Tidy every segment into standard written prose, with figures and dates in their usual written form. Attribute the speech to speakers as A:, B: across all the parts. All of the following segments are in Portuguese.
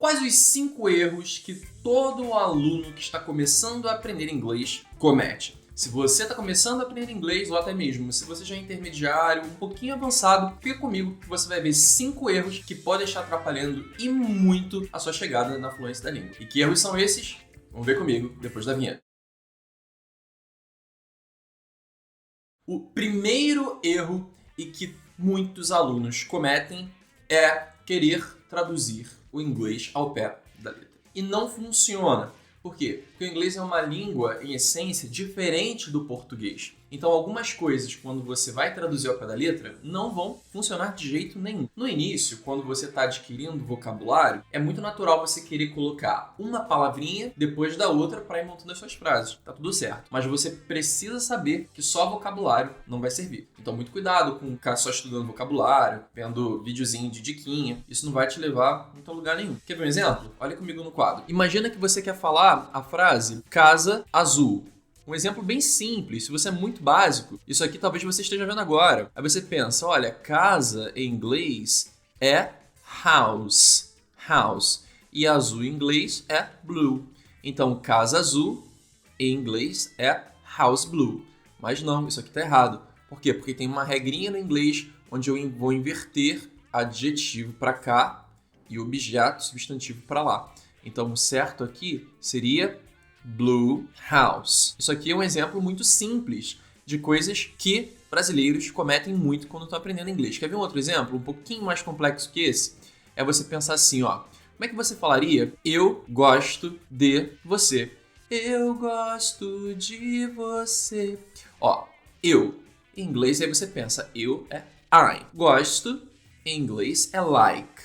A: Quais os 5 erros que todo aluno que está começando a aprender inglês comete? Se você está começando a aprender inglês, ou até mesmo se você já é intermediário, um pouquinho avançado, fica comigo que você vai ver 5 erros que podem estar atrapalhando e muito a sua chegada na fluência da língua. E que erros são esses? Vamos ver comigo depois da vinheta. O primeiro erro e que muitos alunos cometem é querer traduzir o inglês ao pé da letra. E não funciona. Por quê? Porque o inglês é uma língua, em essência, diferente do português. Então, algumas coisas, quando você vai traduzir ao pé da letra, não vão funcionar de jeito nenhum. No início, quando você está adquirindo vocabulário, é muito natural você querer colocar uma palavrinha depois da outra para ir montando as suas frases. Tá tudo certo. Mas você precisa saber que só vocabulário não vai servir. Então, muito cuidado com ficar só estudando vocabulário, vendo videozinho de diquinha. Isso não vai te levar muito a lugar nenhum. Quer ver um exemplo? Olha comigo no quadro. Imagina que você quer falar a frase casa azul. Um exemplo bem simples, se você é muito básico, isso aqui talvez você esteja vendo agora. Aí você pensa, olha, casa em inglês é house, house. E azul em inglês é blue. Então, casa azul em inglês é house blue. Mas não, isso aqui está errado. Por quê? Porque tem uma regrinha no inglês onde eu vou inverter adjetivo para cá e objeto, substantivo para lá. Então, o certo aqui seria blue house. Isso aqui é um exemplo muito simples de coisas que brasileiros cometem muito quando estão aprendendo inglês. Quer ver um outro exemplo, um pouquinho mais complexo que esse? É você pensar assim, ó. Como é que você falaria? Eu gosto de você. Eu gosto de você. Ó, eu. Em inglês, aí você pensa, eu é I. Gosto, em inglês, é like.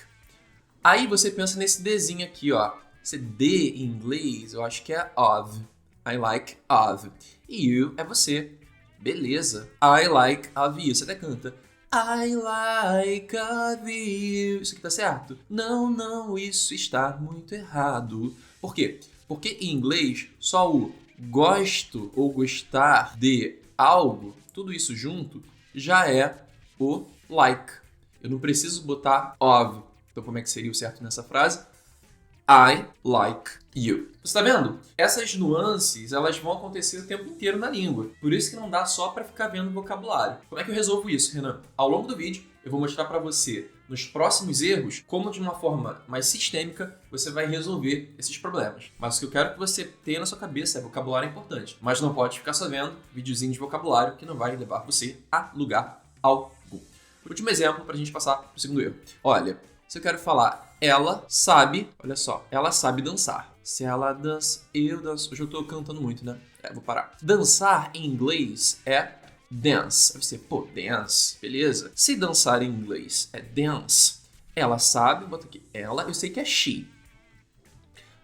A: Aí você pensa nesse Dzinho aqui, ó. Esse D em inglês, eu acho que é of. I like of. E you é você. Beleza. I like of you. Você até canta. I like of you. Isso aqui tá certo? Não, isso está muito errado. Por quê? Porque em inglês, só o gosto ou gostar de algo, tudo isso junto, já é o like. Eu não preciso botar of. Então como é que seria o certo nessa frase? I like you. Você tá vendo? Essas nuances, elas vão acontecer o tempo inteiro na língua. Por isso que não dá só para ficar vendo vocabulário. Como é que eu resolvo isso, Renan? Ao longo do vídeo, eu vou mostrar para você, nos próximos erros, como de uma forma mais sistêmica você vai resolver esses problemas. Mas o que eu quero que você tenha na sua cabeça é vocabulário é importante. Mas não pode ficar só vendo videozinho de vocabulário que não vai levar você a lugar algum. Último exemplo para a gente passar para o segundo erro. Olha, se eu quero falar ela sabe, olha só, ela sabe dançar. Se ela dança, eu danço. Hoje eu tô cantando muito, né? Vou parar. Dançar em inglês é dance. Aí você, pô, dance, beleza. Se dançar em inglês é dance, ela sabe, bota aqui, ela, eu sei que é she.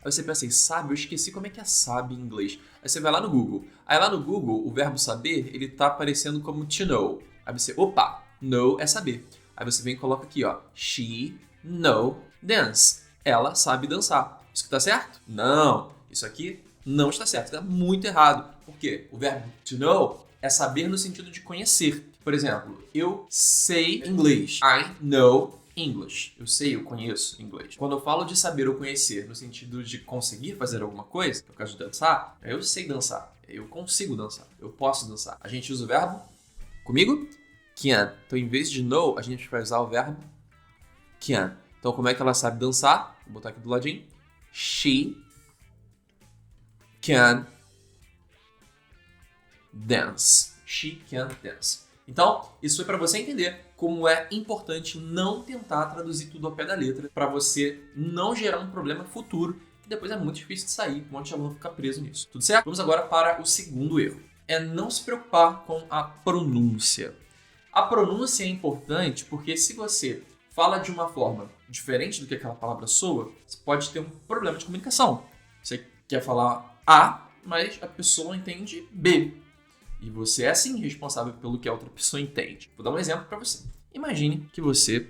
A: Aí você pensa assim, sabe, eu esqueci como é que é sabe em inglês. Aí você vai lá no Google. Aí lá no Google, o verbo saber, ele tá aparecendo como to know. Aí você, opa, know é saber. Aí você vem e coloca aqui, ó, she know dance. Ela sabe dançar. Isso que tá certo? Não. Isso aqui não está certo. Está muito errado. Por quê? O verbo to know é saber no sentido de conhecer. Por exemplo, eu sei inglês. I know English. Eu sei, eu conheço inglês. Quando eu falo de saber ou conhecer no sentido de conseguir fazer alguma coisa, no caso de dançar, eu sei dançar. Eu consigo dançar. Eu posso dançar. A gente usa o verbo comigo? Can. Então, em vez de know, a gente vai usar o verbo can. Então, como é que ela sabe dançar? Vou botar aqui do ladinho. She can dance. She can dance. Então, isso foi para você entender como é importante não tentar traduzir tudo ao pé da letra para você não gerar um problema futuro que depois é muito difícil de sair, um monte de aluno fica preso nisso. Tudo certo? Vamos agora para o segundo erro. É não se preocupar com a pronúncia. A pronúncia é importante porque se você fala de uma forma diferente do que aquela palavra soa, você pode ter um problema de comunicação. Você quer falar A, mas a pessoa entende B. E você é, sim, responsável pelo que a outra pessoa entende. Vou dar um exemplo para você. Imagine que você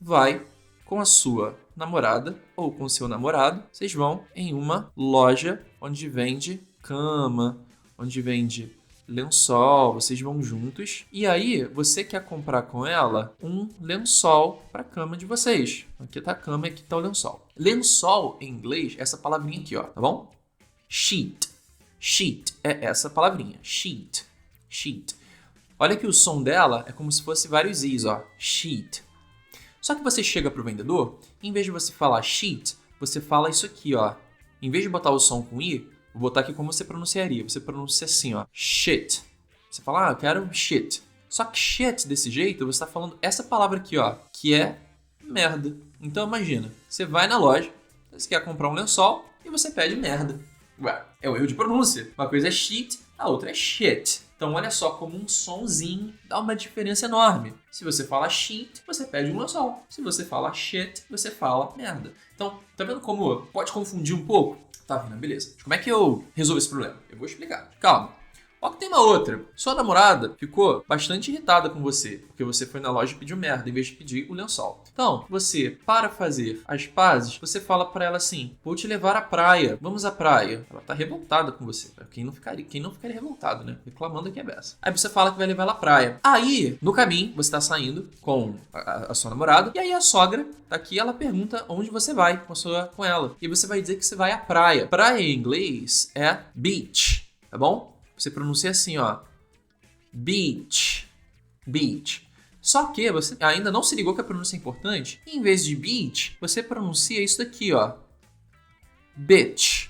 A: vai com a sua namorada ou com o seu namorado. Vocês vão em uma loja onde vende cama, onde vende lençol, vocês vão juntos. E aí, você quer comprar com ela um lençol para a cama de vocês. Aqui tá a cama e aqui tá o lençol. Lençol, em inglês, é essa palavrinha aqui, ó, tá bom? Sheet. Sheet é essa palavrinha. Sheet. Sheet. Olha que o som dela é como se fosse vários i's, ó. Sheet. Só que você chega pro vendedor, em vez de você falar sheet, você fala isso aqui, ó. Em vez de botar o som com i, vou botar aqui como você pronunciaria. Você pronuncia assim, ó. Shit. Você fala, eu quero shit. Só que shit, desse jeito, você tá falando essa palavra aqui, ó, que é merda. Então imagina, você vai na loja, você quer comprar um lençol e você pede merda. Ué, é o erro de pronúncia. Uma coisa é shit, a outra é shit. Então olha só como um sonzinho dá uma diferença enorme. Se você fala shit, você pede um lençol. Se você fala shit, você fala merda. Então, tá vendo como pode confundir um pouco? Tá vendo? Beleza. Mas como é que eu resolvo esse problema? Eu vou explicar. Calma. Ó que tem uma outra. Sua namorada ficou bastante irritada com você, porque você foi na loja e pediu merda, em vez de pedir o lençol. Então, você, para fazer as pazes, você fala pra ela assim, vou te levar à praia, vamos à praia. Ela tá revoltada com você. Quem não ficaria revoltado, né? Reclamando aqui é beça. Aí você fala que vai levar ela à praia. Aí, no caminho, você tá saindo com a sua namorada, e aí a sogra tá aqui, ela pergunta onde você vai com ela. E você vai dizer que você vai à praia. Praia em inglês é beach, tá bom? Você pronuncia assim, ó. Beach. Beach. Só que você ainda não se ligou que a pronúncia é importante. E em vez de beach, você pronuncia isso daqui, ó. Bitch.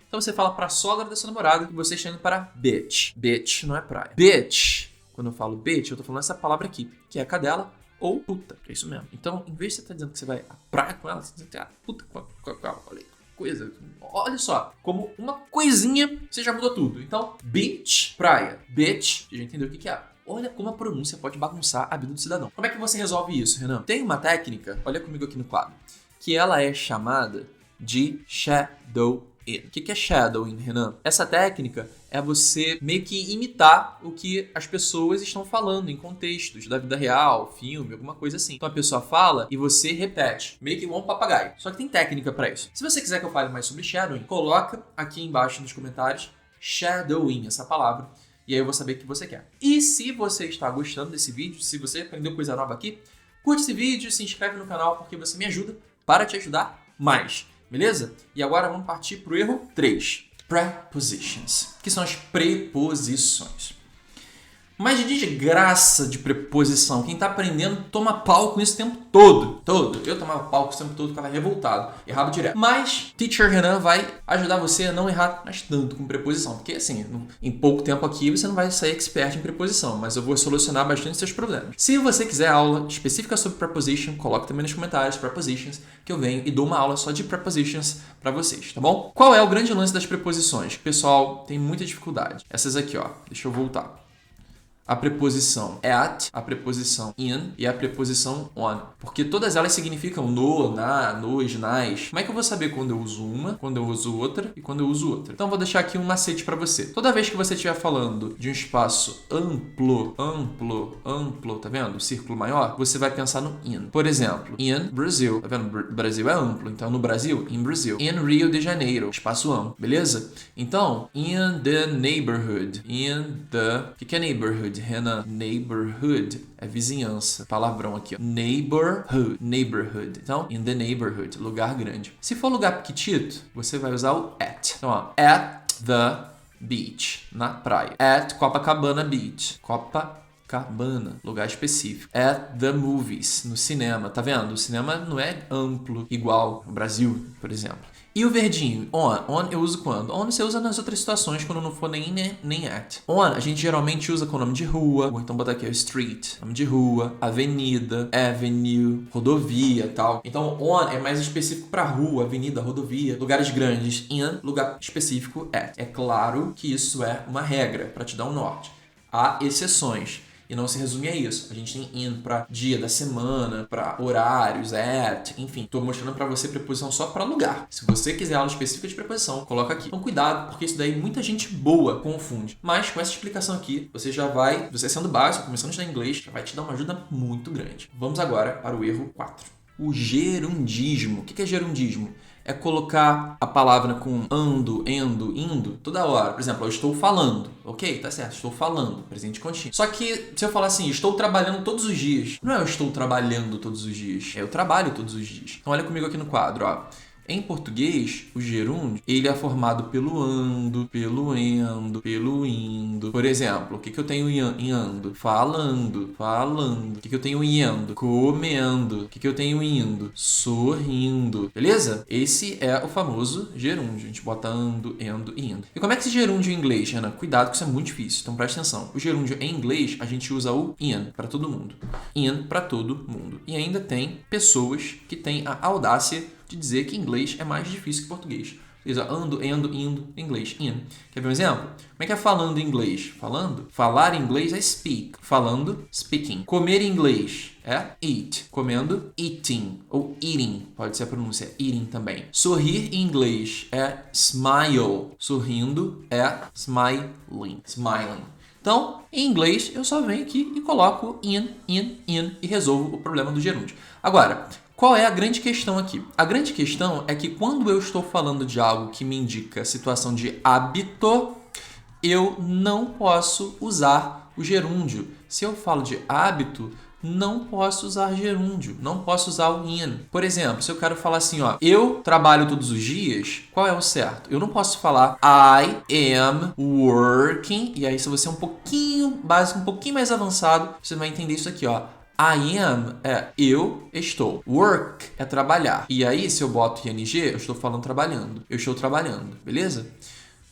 A: Então você fala pra sogra da sua namorada que você está indo para bitch. Bitch não é praia. Bitch. Quando eu falo bitch, eu tô falando essa palavra aqui, que é cadela ou puta. É isso mesmo. Então, em vez de você estar dizendo que você vai à praia com ela, você tá dizendo puta com ela. Coisa. Olha só, como uma coisinha você já mudou tudo. Então, beach, praia. Bitch, você já entendeu o que é. Olha como a pronúncia pode bagunçar a vida do cidadão. Como é que você resolve isso, Renan? Tem uma técnica, olha comigo aqui no quadro, que ela é chamada de shadowing. O que é shadowing, Renan? Essa técnica é você meio que imitar o que as pessoas estão falando em contextos da vida real, filme, alguma coisa assim. Então a pessoa fala e você repete, meio que igual um papagaio. Só que tem técnica para isso. Se você quiser que eu fale mais sobre shadowing, coloca aqui embaixo nos comentários shadowing, essa palavra, e aí eu vou saber o que você quer. E se você está gostando desse vídeo, se você aprendeu coisa nova aqui, curte esse vídeo, se inscreve no canal porque você me ajuda para te ajudar mais. Beleza? E agora vamos partir para o erro 3. Prepositions, que são as preposições. Mas de desgraça de preposição. Quem tá aprendendo toma pau com isso o tempo todo. Eu tomava pau com isso o tempo todo, ficava revoltado. Errava direto. Mas Teacher Renan vai ajudar você a não errar mais tanto com preposição. Porque assim, em pouco tempo aqui você não vai sair expert em preposição. Mas eu vou solucionar bastante seus problemas. Se você quiser aula específica sobre preposition, coloque também nos comentários prepositions, que eu venho e dou uma aula só de prepositions para vocês, tá bom? Qual é o grande lance das preposições? O pessoal tem muita dificuldade. Essas aqui, ó. Deixa eu voltar. A preposição at, a preposição in e a preposição on. Porque todas elas significam no, na, nos, nas. Como é que eu vou saber quando eu uso uma, quando eu uso outra e quando eu uso outra? Então, vou deixar aqui um macete para você. Toda vez que você estiver falando de um espaço amplo, tá vendo? Círculo maior, você vai pensar no in. Por exemplo, in Brazil. Tá vendo? Brasil é amplo. Então, no Brasil, in Brazil. In Rio de Janeiro, espaço amplo. Beleza? Então, in the neighborhood. In the... O que é neighborhood? Renan, neighborhood é vizinhança. Palavrão aqui, ó. Neighborhood. Então, in the neighborhood, lugar grande. Se for lugar pequitito, você vai usar o at. Então, ó, at the beach, na praia. At Copacabana Beach. Copacabana, lugar específico. At the movies, no cinema. Tá vendo? O cinema não é amplo, igual no Brasil, por exemplo. E o verdinho, on eu uso quando? On você usa nas outras situações, quando não for nem at. On a gente geralmente usa com o nome de rua, ou então botar aqui o street, nome de rua, avenida, avenue, rodovia e tal. Então on é mais específico para rua, avenida, rodovia, lugares grandes. In, lugar específico at. É claro que isso é uma regra para te dar um norte. Há exceções. E não se resume a isso. A gente tem in para dia da semana, para horários, at, enfim. Tô mostrando para você preposição só para lugar. Se você quiser aula específica de preposição, coloca aqui. Então cuidado, porque isso daí muita gente boa confunde. Mas com essa explicação aqui, você sendo básico, começando a estudar inglês, já vai te dar uma ajuda muito grande. Vamos agora para o erro 4. O gerundismo. O que é gerundismo? é colocar a palavra com ando, endo, indo toda hora. Por exemplo, eu estou falando. Ok, tá certo, estou falando, presente contínuo. Só que se eu falar assim, estou trabalhando todos os dias, não é eu estou trabalhando todos os dias, é eu trabalho todos os dias. Então olha comigo aqui no quadro, ó. Em português, o gerúndio, ele é formado pelo ando, pelo endo, pelo indo. Por exemplo, o que eu tenho em ando? Falando, falando. O que eu tenho em endo? Comendo. O que eu tenho em indo? Sorrindo. Beleza? Esse é o famoso gerúndio. A gente bota ando, endo e indo. E como é que esse gerúndio em inglês, Renan? Cuidado que isso é muito difícil, então presta atenção. O gerúndio em inglês, a gente usa o in para todo mundo. In para todo mundo. E ainda tem pessoas que têm a audácia de dizer que inglês é mais difícil que português. Ando, endo, indo, inglês, in. Quer ver um exemplo? Como é que é falando em inglês? Falando? Falar em inglês é speak. Falando, speaking. Comer em inglês é eat. Comendo, eating. Ou eating. Pode ser a pronúncia, eating também. Sorrir em inglês é smile. Sorrindo é smiling. Smiling. Então, em inglês, eu só venho aqui e coloco in e resolvo o problema do gerúndio. Agora, qual é a grande questão aqui? A grande questão é que quando eu estou falando de algo que me indica situação de hábito, eu não posso usar o gerúndio. Se eu falo de hábito, não posso usar gerúndio, não posso usar o in. Por exemplo, se eu quero falar assim, ó, eu trabalho todos os dias, qual é o certo? Eu não posso falar I am working, e aí se você é um pouquinho básico, um pouquinho mais avançado, você vai entender isso aqui, ó. I am é eu estou. Work é trabalhar. E aí, se eu boto ing, eu estou falando trabalhando. Eu estou trabalhando, beleza?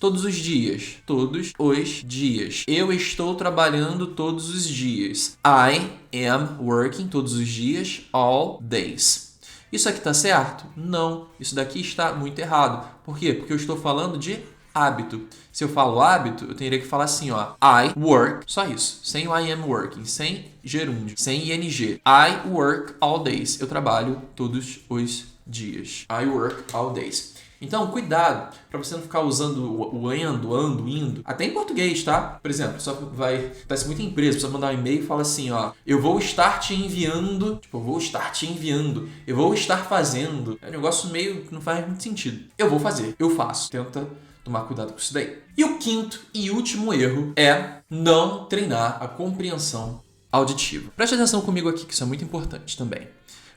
A: Todos os dias. Todos os dias. Eu estou trabalhando todos os dias. I am working todos os dias, all days. Isso aqui está certo? Não. Isso daqui está muito errado. Por quê? Porque eu estou falando de hábito. Se eu falo hábito, eu teria que falar assim, ó. I work, só isso. Sem o I am working, sem gerúndio, sem ing. I work all days. Eu trabalho todos os dias. I work all days. Então, cuidado para você não ficar usando o endo, ando, indo. Até em português, tá? Por exemplo, só vai... Parece muito em empresa, precisa mandar um e-mail e fala assim, ó. Eu vou estar te enviando... Tipo, eu vou estar te enviando. Eu vou estar fazendo. É um negócio meio que não faz muito sentido. Eu vou fazer. Eu faço. Tenta tomar cuidado com isso daí. E o quinto e último erro é não treinar a compreensão auditiva. Preste atenção comigo aqui, que isso é muito importante também.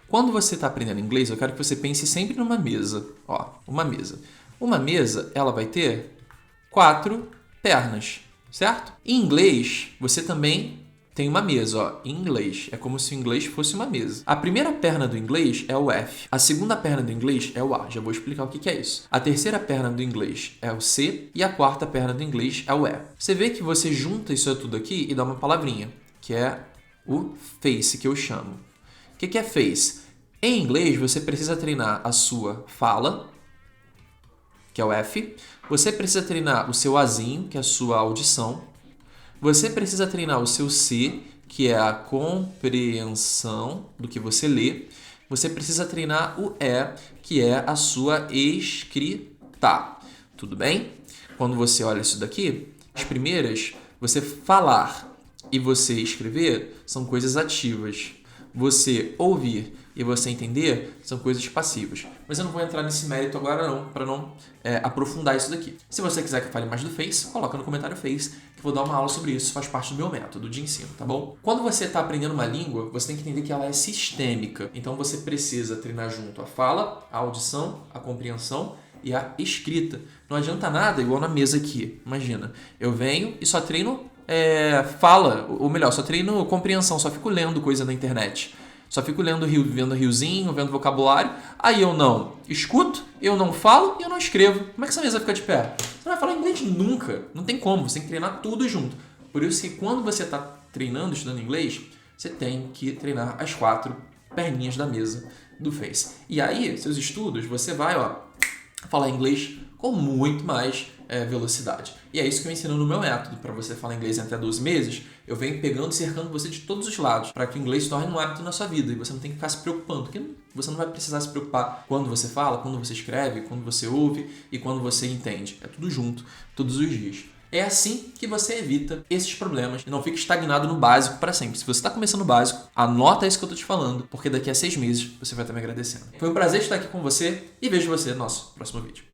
A: Quando você está aprendendo inglês, eu quero que você pense sempre numa mesa. Ó, uma mesa. Uma mesa, ela vai ter 4 pernas, certo? Em inglês, você também tem uma mesa, ó. Em inglês, é como se o inglês fosse uma mesa. A primeira perna do inglês é o F. A segunda perna do inglês é o A. Já vou explicar o que é isso. A terceira perna do inglês é o C. E a quarta perna do inglês é o E. Você vê que você junta isso tudo aqui e dá uma palavrinha, que é o face, que eu chamo. O que é face? Em inglês, você precisa treinar a sua fala, que é o F. Você precisa treinar o seu Azinho, que é a sua audição. Você precisa treinar o seu C, que é a compreensão do que você lê. Você precisa treinar o E, que é a sua escrita. Tudo bem? Quando você olha isso daqui, as primeiras, você falar e você escrever são coisas ativas. Você ouvir e você entender são coisas passivas. Mas eu não vou entrar nesse mérito agora não, para não aprofundar isso daqui. Se você quiser que eu fale mais do Face, coloca no comentário Face, que eu vou dar uma aula sobre isso, faz parte do meu método de ensino, tá bom? Quando você está aprendendo uma língua, você tem que entender que ela é sistêmica. Então você precisa treinar junto a fala, a audição, a compreensão e a escrita. Não adianta nada, igual na mesa aqui. Imagina, eu venho e só treino fala, ou melhor, só treino compreensão, só fico lendo coisa na internet. Só fico vendo riozinho, vendo vocabulário. Aí eu não escuto, eu não falo e eu não escrevo. Como é que essa mesa fica de pé? Você não vai falar inglês nunca. Não tem como, você tem que treinar tudo junto. Por isso que quando você está treinando, estudando inglês, você tem que treinar as 4 perninhas da mesa do Face. E aí, seus estudos, você vai falar inglês com muito mais velocidade. E é isso que eu ensino no meu método. Para você falar inglês em até 12 meses, eu venho pegando e cercando você de todos os lados, para que o inglês se torne um hábito na sua vida e você não tem que ficar se preocupando, porque você não vai precisar se preocupar quando você fala, quando você escreve, quando você ouve e quando você entende. É tudo junto, todos os dias. É assim que você evita esses problemas e não fica estagnado no básico para sempre. Se você está começando no básico, anota isso que eu tô te falando, porque daqui a 6 meses você vai estar me agradecendo. Foi um prazer estar aqui com você e vejo você no nosso próximo vídeo.